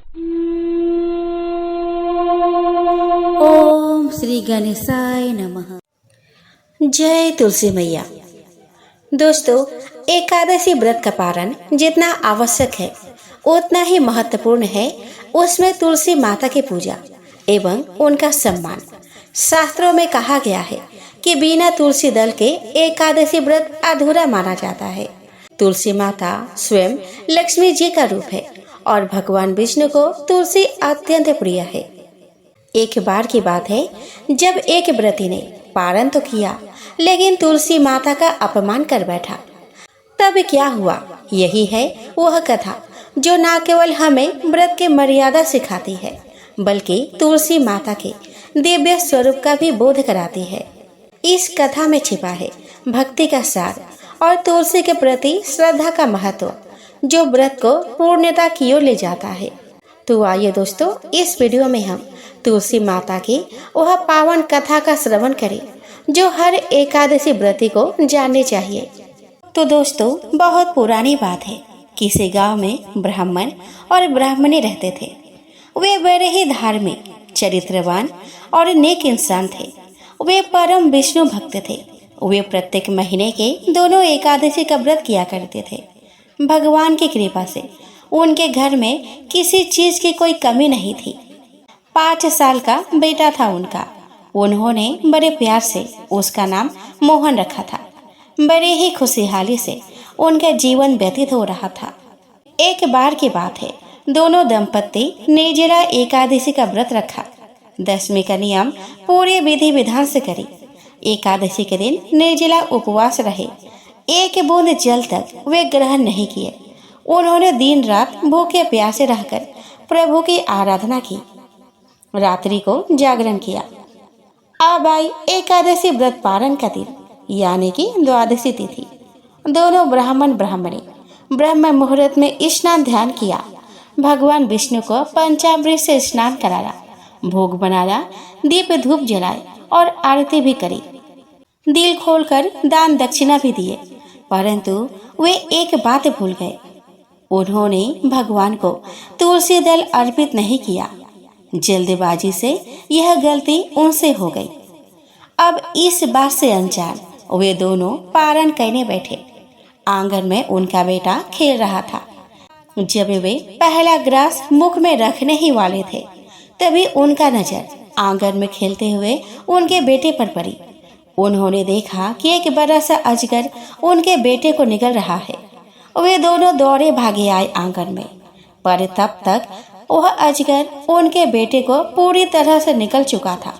ओम श्री गणेशाय नमः। जय तुलसी मैया। दोस्तों, एकादशी व्रत का पारण जितना आवश्यक है उतना ही महत्वपूर्ण है उसमें तुलसी माता की पूजा एवं उनका सम्मान। शास्त्रों में कहा गया है कि बिना तुलसी दल के एकादशी व्रत अधूरा माना जाता है। तुलसी माता स्वयं लक्ष्मी जी का रूप है और भगवान विष्णु को तुलसी अत्यंत प्रिय है। एक बार की बात है जब एक व्रती ने पारण तो किया लेकिन तुलसी माता का अपमान कर बैठा। तब क्या हुआ, यही है वह कथा जो न केवल हमें व्रत की मर्यादा सिखाती है बल्कि तुलसी माता के दिव्य स्वरूप का भी बोध कराती है। इस कथा में छिपा है भक्ति का सार और तुलसी के प्रति श्रद्धा का महत्व जो व्रत को पूर्णता की ओर ले जाता है। तो आइए दोस्तों, इस वीडियो में हम तुलसी माता की वह पावन कथा का श्रवण करें जो हर एकादशी व्रती को जाननी चाहिए। तो दोस्तों, बहुत पुरानी बात है। किसी गांव में ब्राह्मण और ब्राह्मणी रहते थे। वे बड़े ही धार्मिक, चरित्रवान और नेक इंसान थे। वे परम विष्णु भक्त थे। वे प्रत्येक महीने के दोनों एकादशी का व्रत किया करते थे। भगवान की कृपा से उनके घर में किसी चीज की कोई कमी नहीं थी। 5 साल का बेटा था उनका। उन्होंने बड़े प्यार से उसका नाम मोहन रखा था। बड़े ही खुशहाली से उनका जीवन व्यतीत हो रहा था। एक बार की बात है, दोनों दंपत्ति निर्जला एकादशी का व्रत रखा। 10वीं का नियम पूरे विधि विधान से करी। एकादशी के दिन निर्जला उपवास रहे। एक बूंद जल तक वे ग्रहण नहीं किए। उन्होंने दिन रात भूखे प्यासे रहकर प्रभु की आराधना की। रात्रि को जागरण किया। अब आई एकादशी व्रत पारण का दिन, यानी कि द्वादशी तिथि। दोनों ब्राह्मण ब्राह्मणी ब्रह्म मुहूर्त में स्नान ध्यान किया। भगवान विष्णु को पंचामृत से स्नान कराया, भोग बनाया, दीप धूप जलाए और आरती भी करी। दिल खोलकर दान दक्षिणा भी दिए, परंतु वे एक बात भूल गए। उन्होंने भगवान को तुलसी दल अर्पित नहीं किया। जल्दबाजी से यह गलती उनसे हो गई। अब इस बात से अनजान वे दोनों पारण करने बैठे। आंगन में उनका बेटा खेल रहा था। जब वे पहला ग्रास मुख में रखने ही वाले थे तभी उनका नजर आंगन में खेलते हुए उनके बेटे पर पड़ी। उन्होंने देखा कि एक बड़ा सा अजगर उनके बेटे को निगल रहा है। वे दोनों दौड़े भागे आए आंगन में, पर तब तक वह अजगर उनके बेटे को पूरी तरह से निकल चुका था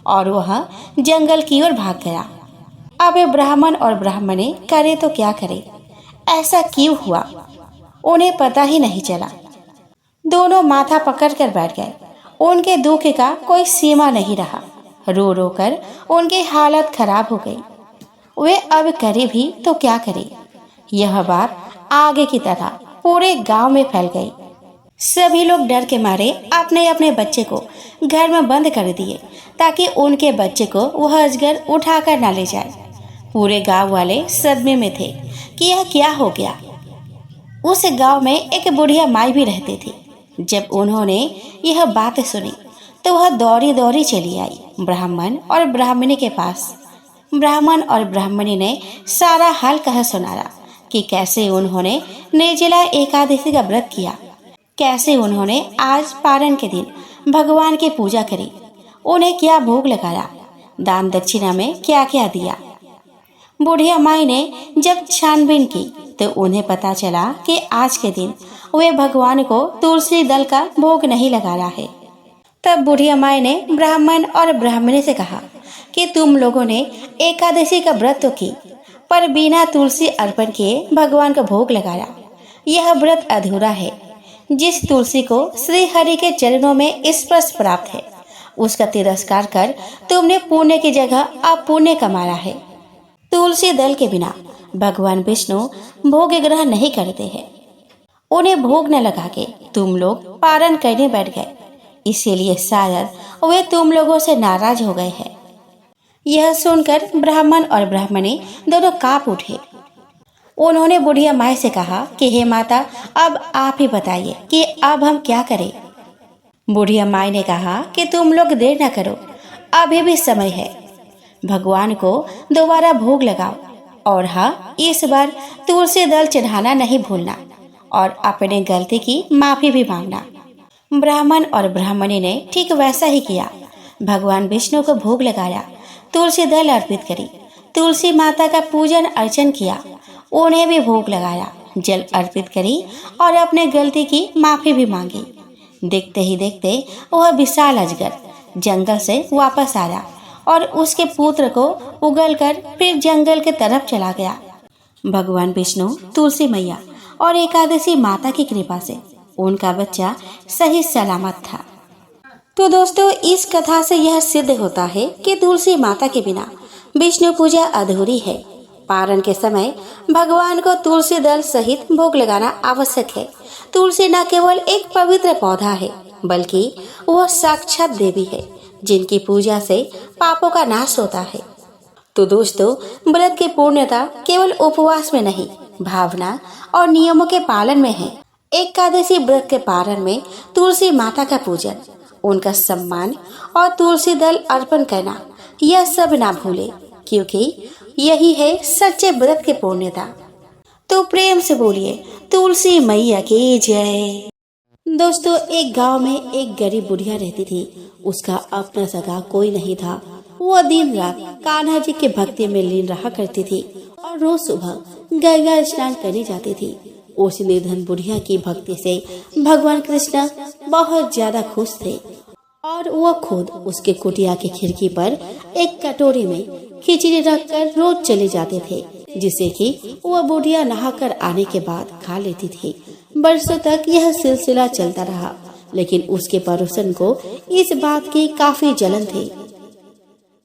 और वह जंगल की ओर भाग गया। अब ब्राह्मण और ब्राह्मणी करे तो क्या करे, ऐसा क्यों हुआ उन्हें पता ही नहीं चला। दोनों माथा पकड़कर बैठ गए। उनके दुख का कोई सीमा नहीं रहा। रो रो कर उनकी हालत खराब हो गई। वे अब करे भी तो क्या करे। यह बात आगे की तरह पूरे गांव में फैल गई। सभी लोग डर के मारे अपने अपने बच्चे को घर में बंद कर दिए ताकि उनके बच्चे को वह अजगर उठाकर ना ले जाए। पूरे गांव वाले सदमे में थे कि यह क्या हो गया। उस गांव में एक बुढ़िया माई भी रहती थी। जब उन्होंने यह बात सुनी तो वह दौड़ी दौड़ी चली आई ब्राह्मण और ब्राह्मणी के पास। ब्राह्मण और ब्राह्मणी ने सारा हाल कह सुनाया कि कैसे उन्होंने निर्जला एकादशी का व्रत किया, कैसे उन्होंने आज पारण के दिन भगवान की पूजा करी, उन्हें क्या भोग लगाया, दान दक्षिणा में क्या क्या दिया। बुढ़िया माई ने जब छानबीन की तो उन्हें पता चला कि आज के दिन वे भगवान को तुलसी दल का भोग नहीं लगाया है। तब बुढ़िया माई ने ब्राह्मण और ब्राह्मणी से कहा कि तुम लोगों ने एकादशी का व्रत तो की, पर बिना तुलसी अर्पण किए भगवान का भोग लगाया। यह व्रत अधूरा है। जिस तुलसी को श्री हरि के चरणों में स्पर्श प्राप्त है उसका तिरस्कार कर तुमने पुण्य की जगह अपुण्य कमाया है। तुलसी दल के बिना भगवान विष्णु भोग ग्रहण नहीं करते हैं। उन्हें भोग न लगा के तुम लोग पारण करने बैठ गए, इसीलिए शायद वे तुम लोगों से नाराज हो गए हैं। यह सुनकर ब्राह्मण और ब्राह्मणी दोनों कांप उठे। उन्होंने बुढ़िया माई से कहा कि हे माता, अब आप ही बताइए कि अब हम क्या करें। बुढ़िया माई ने कहा कि तुम लोग देर न करो, अभी भी समय है। भगवान को दोबारा भोग लगाओ और हाँ, इस बार तुलसी दल चढ़ाना नहीं भूलना और अपने गलती की माफी भी मांगना। ब्राह्मण और ब्राह्मणी ने ठीक वैसा ही किया। भगवान विष्णु को भोग लगाया, तुलसी दल अर्पित करी, तुलसी माता का पूजन अर्चन किया, उन्हें भी भोग लगाया, जल अर्पित करी और अपने गलती की माफी भी मांगी। देखते ही देखते वह विशाल अजगर जंगल से वापस आया और उसके पुत्र को उगलकर फिर जंगल के तरफ चला गया। भगवान विष्णु, तुलसी मैया और एकादशी माता की कृपा से उनका बच्चा सही सलामत था। तो दोस्तों, इस कथा से यह सिद्ध होता है कि तुलसी माता के बिना विष्णु पूजा अधूरी है। पारण के समय भगवान को तुलसी दल सहित भोग लगाना आवश्यक है। तुलसी न केवल एक पवित्र पौधा है, बल्कि वह साक्षात देवी है, जिनकी पूजा से पापों का नाश होता है। तो दोस्तों, व्रत की पूर्णता केवल उपवास में नहीं, भावना और नियमों के पालन में है। एकादशी व्रत के पारण में तुलसी माता का पूजन, उनका सम्मान और तुलसी दल अर्पण करना, यह सब ना भूले, क्योंकि यही है सच्चे व्रत की पूर्णता। तो प्रेम से बोलिए तुलसी मैया की जय। दोस्तों, एक गांव में एक गरीब बुढ़िया रहती थी। उसका अपना सगा कोई नहीं था। वह दिन रात कान्हा जी के भक्ति में लीन रहा करती थी और रोज सुबह गंगा स्नान करने जाती थी। उस निर्धन बुढ़िया की भक्ति से भगवान कृष्ण बहुत ज्यादा खुश थे और वह खुद उसके कुटिया की खिड़की पर एक कटोरी में खिचड़ी रखकर रोज चले जाते थे, जिसे कि वह बुढ़िया नहाकर आने के बाद खा लेती थी। बरसों तक यह सिलसिला चलता रहा, लेकिन उसके पड़ोसन को इस बात की काफी जलन थी।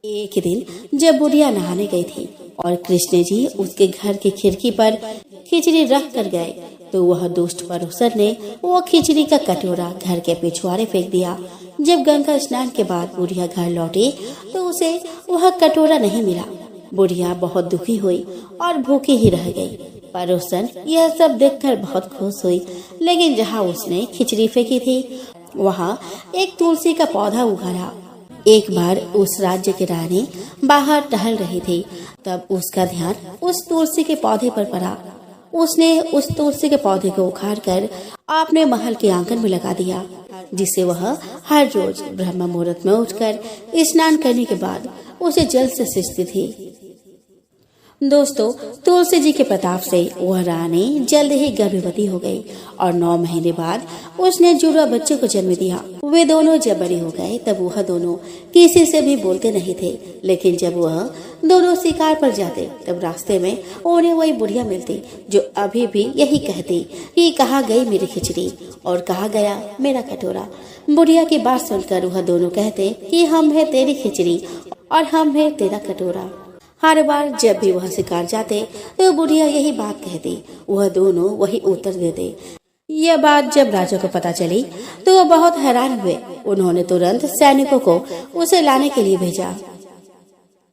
एक दिन जब बुढ़िया नहाने गई थी और कृष्ण जी उसके घर की खिड़की पर खिचड़ी रख कर गए, तो वह दुष्ट पड़ोसन ने वो खिचड़ी का कटोरा घर के पिछवाड़े फेंक दिया। जब गंगा स्नान के बाद बुढ़िया घर लौटी तो उसे वह कटोरा नहीं मिला। बुढ़िया बहुत दुखी हुई और भूखी ही रह गई। पड़ोसन यह सब देखकर बहुत खुश हुई, लेकिन जहाँ उसने खिचड़ी फेंकी थी वहाँ एक तुलसी का पौधा उगा था। एक बार उस राज्य की रानी बाहर टहल रही थी, तब उसका ध्यान उस तुलसी के पौधे पर पड़ा। उसने उस तुलसी के पौधे को उखाड़कर अपने महल के आंगन में लगा दिया, जिसे वह हर रोज ब्रह्म मुहूर्त में उठकर स्नान करने के बाद उसे जल से सींचती थी। दोस्तों, तुलसी जी के प्रताप से वह रानी जल्द ही गर्भवती हो गई और 9 महीने बाद उसने जुड़वा बच्चे को जन्म दिया। वे दोनों जब बड़े हो गए तब वह दोनों किसी से भी बोलते नहीं थे, लेकिन जब वह दोनों शिकार पर जाते तब रास्ते में उन्हें वही बुढ़िया मिलती जो अभी भी यही कहती कि कहाँ गई मेरी खिचड़ी और कहाँ गया मेरा कटोरा। बुढ़िया की बात सुनकर वह दोनों कहते कि हम है तेरी खिचड़ी और हम है तेरा कटोरा। हर बार जब भी वह शिकार जाते तो बुढ़िया यही बात कहती, वह दोनों वही उत्तर देते। यह बात जब राजा को पता चली तो वह बहुत हैरान हुए। उन्होंने तुरंत सैनिकों को उसे लाने के लिए भेजा।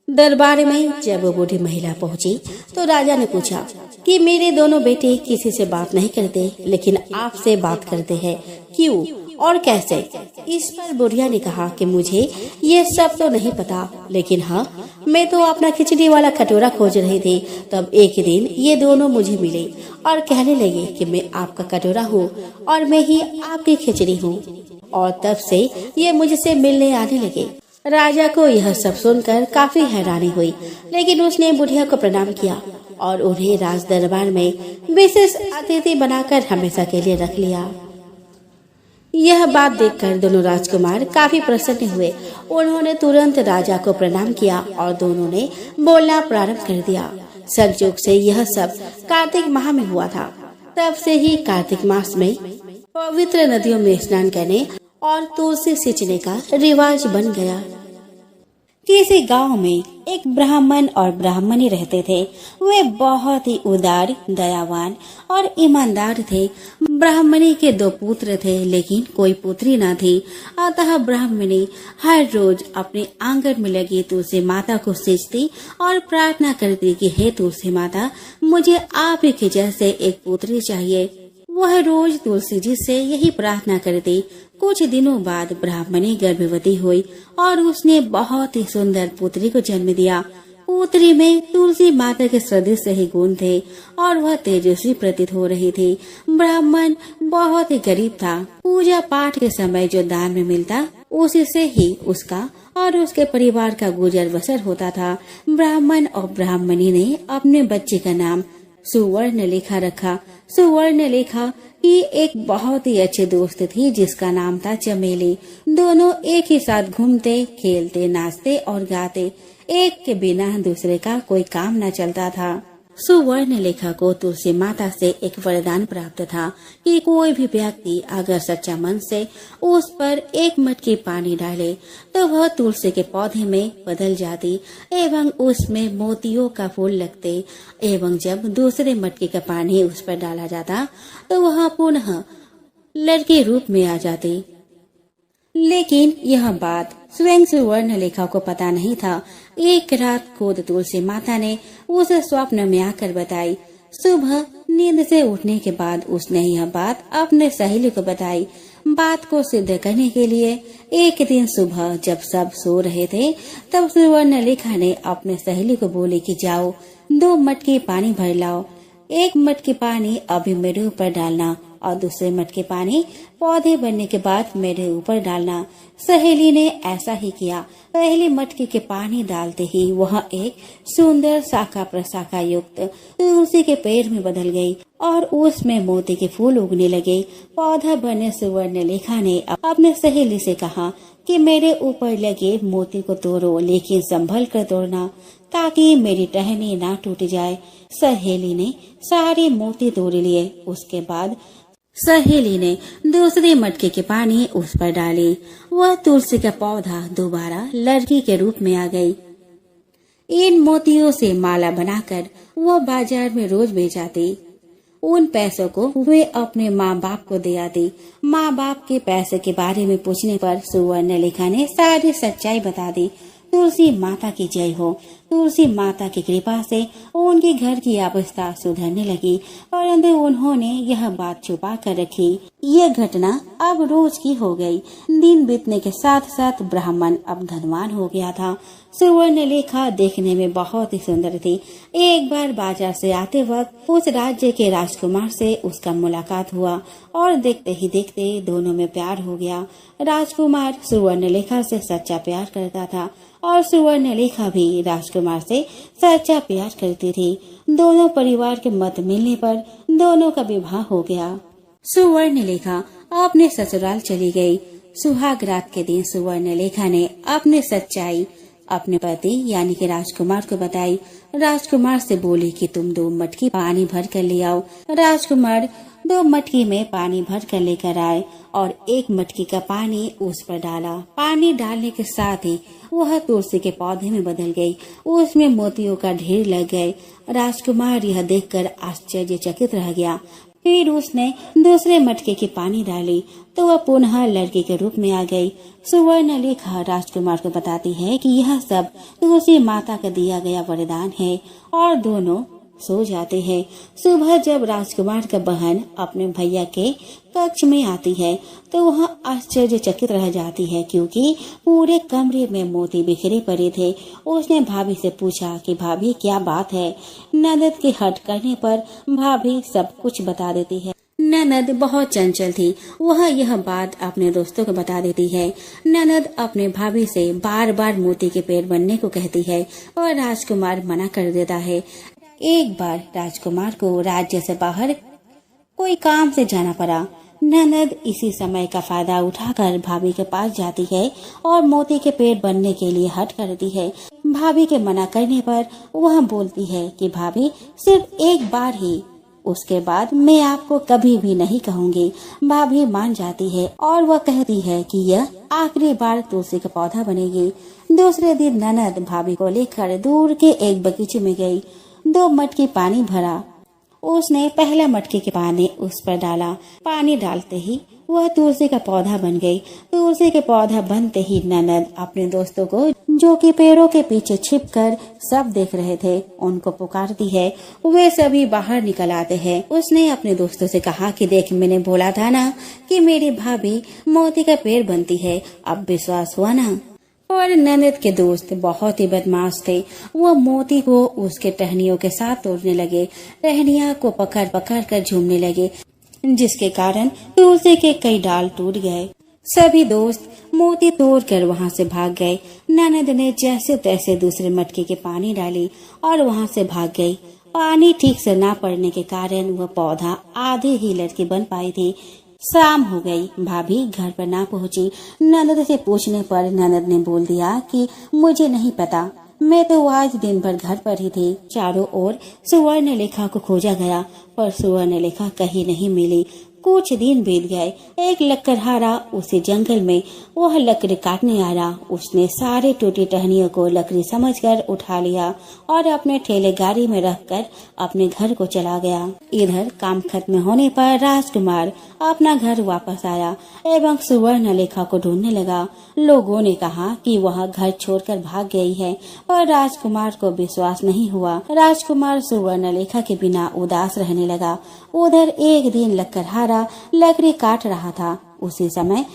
दरबार में जब वो बूढ़ी महिला पहुंची तो राजा ने पूछा कि मेरे दोनों बेटे किसी से बात नहीं करते, लेकिन आपसे बात करते हैं, क्यों और कैसे? इस पर बुढ़िया ने कहा कि मुझे ये सब तो नहीं पता, लेकिन हाँ, मैं तो अपना खिचड़ी वाला कटोरा खोज रही थी। तब एक दिन ये दोनों मुझे मिले और कहने लगे कि मैं आपका कटोरा हूँ और मैं ही आपकी खिचड़ी हूँ, और तब से ये मुझसे मिलने आने लगे। राजा को यह सब सुनकर काफी हैरानी हुई, लेकिन उसने बुढ़िया को प्रणाम किया और उन्हें राज दरबार में विशेष अतिथि बनाकर हमेशा के लिए रख लिया। यह बात देखकर दोनों राजकुमार काफी प्रसन्न हुए। उन्होंने तुरंत राजा को प्रणाम किया और दोनों ने बोलना प्रारंभ कर दिया। संयोग से यह सब कार्तिक माह में हुआ था। तब से ही कार्तिक मास में पवित्र नदियों में स्नान करने और तुलसी सींचने का रिवाज बन गया। किसी गांव में एक ब्राह्मण और ब्राह्मणी रहते थे। वे बहुत ही उदार, दयावान और ईमानदार थे। ब्राह्मणी के 2 पुत्र थे, लेकिन कोई पुत्री न थी। अतः ब्राह्मणी हर रोज अपने आंगन में लगी तुलसी माता को सींचती और प्रार्थना करती कि हे तुलसी माता, मुझे आप ही के जैसे एक पुत्री चाहिए। वह रोज तुलसी जी से यही प्रार्थना करती। कुछ दिनों बाद ब्राह्मणी गर्भवती हुई और उसने बहुत ही सुंदर पुत्री को जन्म दिया। पुत्री में तुलसी माता के सदृश ही गुण थे और वह तेजस्वी प्रतीत हो रही थी। ब्राह्मण बहुत ही गरीब था। पूजा पाठ के समय जो दान में मिलता उसी से ही उसका और उसके परिवार का गुजर बसर होता था। ब्राह्मण और ब्राह्मणी ने अपने बच्चे का नाम सुवर्णलेखा रखा। सुवर्णलेखा की एक बहुत ही अच्छे दोस्त थी जिसका नाम था चमेली। दोनों एक ही साथ घूमते, खेलते, नाचते और गाते। एक के बिना दूसरे का कोई काम न चलता था। सुवर्णलेखा को तुलसी माता से एक वरदान प्राप्त था कि कोई भी व्यक्ति अगर सच्चा मन से उस पर एक मटकी पानी डाले तो वह तुलसी के पौधे में बदल जाती एवं उसमें मोतियों का फूल लगते एवं जब दूसरे मटकी का पानी उस पर डाला जाता तो वह पुनः लड़के रूप में आ जाती। लेकिन यह बात स्वयं सुवर्णलेखा को पता नहीं था। एक रात खुद तुलसी माता ने उसे स्वप्न में आकर बताई। सुबह नींद से उठने के बाद उसने यह बात अपने सहेली को बताई। बात को सिद्ध करने के लिए एक दिन सुबह जब सब सो रहे थे तब सुवर्णलेखा ने अपने सहेली को बोली कि जाओ 2 मटकी पानी भर लाओ। एक मटकी पानी अभी मेरे ऊपर डालना और दूसरे मटके पानी पौधे बनने के बाद मेरे ऊपर डालना। सहेली ने ऐसा ही किया। पहली मटकी के पानी डालते ही वह एक सुंदर शाखा प्रशाखा युक्त तुलसी के पेड़ में बदल गई और उसमें मोती के फूल उगने लगे। पौधा बने सुवर्णलेखा ने अपने सहेली से कहा कि मेरे ऊपर लगे मोती को तोड़ो, लेकिन संभल कर तोड़ना ताकि मेरी टहनी ना टूट जाए। सहेली ने सारे मोती तोड़ लिए। उसके बाद सहेली ने दूसरी मटके के पानी उस पर डाली। वह तुलसी का पौधा दोबारा लड़की के रूप में आ गई। इन मोतियों से माला बनाकर वह बाजार में रोज बेच आती। उन पैसों को वे अपने माँ बाप को दे आती। माँ बाप के पैसे के बारे में पूछने पर सुवर्णलेखा ने सारी सच्चाई बता दी। तुलसी माता की जय हो। तुलसी माता की कृपा से उनके घर की अवस्था सुधरने लगी, परंतु उन्होंने यह बात छुपा कर रखी। ये घटना अब रोज की हो गई। दिन बीतने के साथ साथ ब्राह्मण अब धनवान हो गया था। सुवर्णलेखा देखने में बहुत ही सुंदर थी। एक बार बाजार से आते वक्त उस राज्य के राजकुमार से उसका मुलाकात हुआ और देखते ही देखते दोनों में प्यार हो गया। राजकुमार सुवर्णलेखा से सच्चा प्यार करता था और सुवर्णलेखा भी राजकुमार से सच्चा प्यार करती थी। दोनों परिवार के मत मिलने पर दोनों का विवाह हो गया। सुवर्णलेखा अपने ससुराल चली गई। सुहाग रात के दिन सुवर्णलेखा ने अपनी सच्चाई अपने पति यानी कि राजकुमार को बताई। राजकुमार से बोली कि तुम 2 मटकी पानी भर कर ले आओ। राजकुमार 2 मटकी में पानी भर कर लेकर आए और 1 मटकी का पानी उस पर डाला। पानी डालने के साथ ही वह तुलसी के पौधे में बदल गई। उसमें मोतियों का ढेर लग गए। राजकुमार यह देखकर आश्चर्यचकित रह गया। फिर उसने दूसरे मटके की पानी डाली तो वह पुनः लड़की के रूप में आ गई। सुवर्णलेखा राजकुमार को बताती है कि यह सब तुलसी माता का दिया गया वरदान है और दोनों सो जाते हैं। सुबह जब राजकुमार का बहन अपने भैया के कक्ष में आती है तो वह आश्चर्यचकित रह जाती है क्योंकि पूरे कमरे में मोती बिखरे पड़े थे। उसने भाभी से पूछा कि भाभी क्या बात है। ननद के हट करने पर भाभी सब कुछ बता देती है। ननद बहुत चंचल थी। वह यह बात अपने दोस्तों को बता देती है। ननद अपने भाभी से बार बार मोती के पेड़ बनने को कहती है और राजकुमार मना कर देता है। एक बार राजकुमार को राज्य से बाहर कोई काम से जाना पड़ा। ननद इसी समय का फायदा उठाकर भाभी के पास जाती है और मोती के पेड़ बनने के लिए हट करती है। भाभी के मना करने पर वह बोलती है कि भाभी सिर्फ एक बार ही, उसके बाद मैं आपको कभी भी नहीं कहूँगी। भाभी मान जाती है और वह कहती है कि यह आखिरी बार तुलसी का पौधा बनेगी। दूसरे दिन ननद भाभी को लेकर दूर के एक बगीचे में गई। 2 मटकी पानी भरा। उसने पहला मटकी के पानी उस पर डाला। पानी डालते ही वह तुलसी का पौधा बन गई। तुलसी के पौधा बनते ही ननद अपने दोस्तों को जो कि पेड़ों के पीछे छिपकर सब देख रहे थे, उनको पुकारती है। वे सभी बाहर निकल आते हैं। उसने अपने दोस्तों से कहा कि देख, मैंने बोला था ना कि मेरी भाभी मोती का पेड़ बनती है, अब विश्वास हुआ ना। और ननद के दोस्त बहुत ही बदमाश थे। वो मोती को उसके टहनियों के साथ तोड़ने लगे, टहनिया को पकड़ पकड़ कर झूमने लगे, जिसके कारण तुलसी के कई डाल टूट गए। सभी दोस्त मोती तोड़कर वहां से भाग गए। ननद ने जैसे तैसे दूसरे मटके के पानी डाली और वहां से भाग गई। पानी ठीक से ना पड़ने के कारण वह पौधा आधे ही लड़की बन पाई थी। शाम हो गई, भाभी घर पर ना पहुंची। ननद से पूछने पर ननद ने बोल दिया कि मुझे नहीं पता, मैं तो आज दिन भर घर पर ही थी। चारों ओर सुवर्णलेखा को खोजा गया, पर सुवर्णलेखा कहीं नहीं मिली। कुछ दिन बीत गए। एक लकड़हारा उसी जंगल में वह लकड़ी काटने आया। उसने सारे टूटी टहनियों को लकड़ी समझकर उठा लिया और अपने ठेले गाड़ी में रखकर अपने घर को चला गया। इधर काम खत्म होने पर राजकुमार अपना घर वापस आया एवं सुवर्णलेखा को ढूंढने लगा। लोगों ने कहा कि वह घर छोड़कर भाग गई है, पर राजकुमार को विश्वास नहीं हुआ। राजकुमार सुवर्णलेखा के बिना उदास रहने लगा। उधर एक दिन लकड़हारा लकड़ी काट रहा था। उसी समय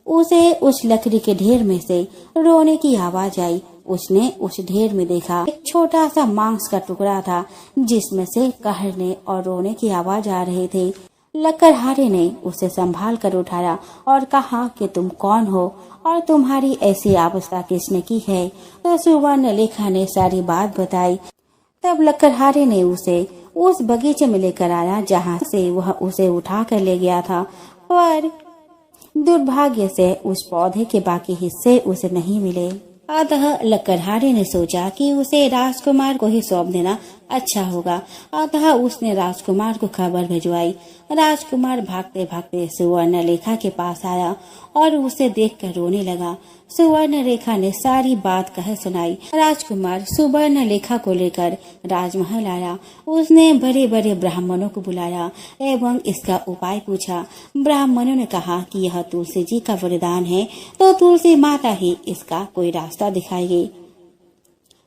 उसे उस लकड़ी के ढेर में से रोने की आवाज आई। उसने उस ढेर में देखा एक छोटा सा मांस का टुकड़ा था, जिसमें से कहरने और रोने की आवाज आ रही थी। लकड़हारे ने उसे संभाल कर उठाया और कहा कि तुम कौन हो और तुम्हारी ऐसी अवस्था किसने की है। तो सुवर्णलेखा ने सारी बात बताई। तब लकड़हारे ने उसे उस बगीचे में लेकर आया जहाँ से वह उसे उठा कर ले गया था, पर दुर्भाग्य से उस पौधे के बाकी हिस्से उसे नहीं मिले। अतः लकड़हारे ने सोचा कि उसे राजकुमार को ही सौंप देना अच्छा होगा। अतः उसने राजकुमार को खबर भिजवाई। राजकुमार भागते भागते सुवर्णलेखा के पास आया और उसे देखकर रोने लगा। सुवर्णलेखा ने सारी बात कह सुनाई। राजकुमार सुवर्णलेखा को लेकर राजमहल आया। उसने बड़े बड़े ब्राह्मणों को बुलाया एवं इसका उपाय पूछा। ब्राह्मणों ने कहा कि यह तुलसी जी का वरदान है, तो तुलसी माता ही इसका कोई रास्ता दिखाएगी।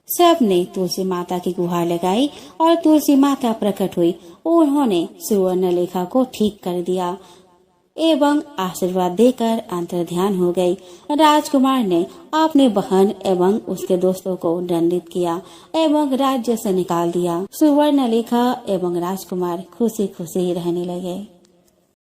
सब ने तुलसी माता की गुहार लगाई और तुलसी माता प्रकट हुई। उन्होंने सुवर्णलेखा को ठीक कर दिया एवं आशीर्वाद देकर अंतर्ध्यान हो गई। राजकुमार ने अपनी बहन एवं उसके दोस्तों को दंडित किया एवं राज्य से निकाल दिया। सुवर्णलेखा एवं राजकुमार खुशी खुशी रहने लगे।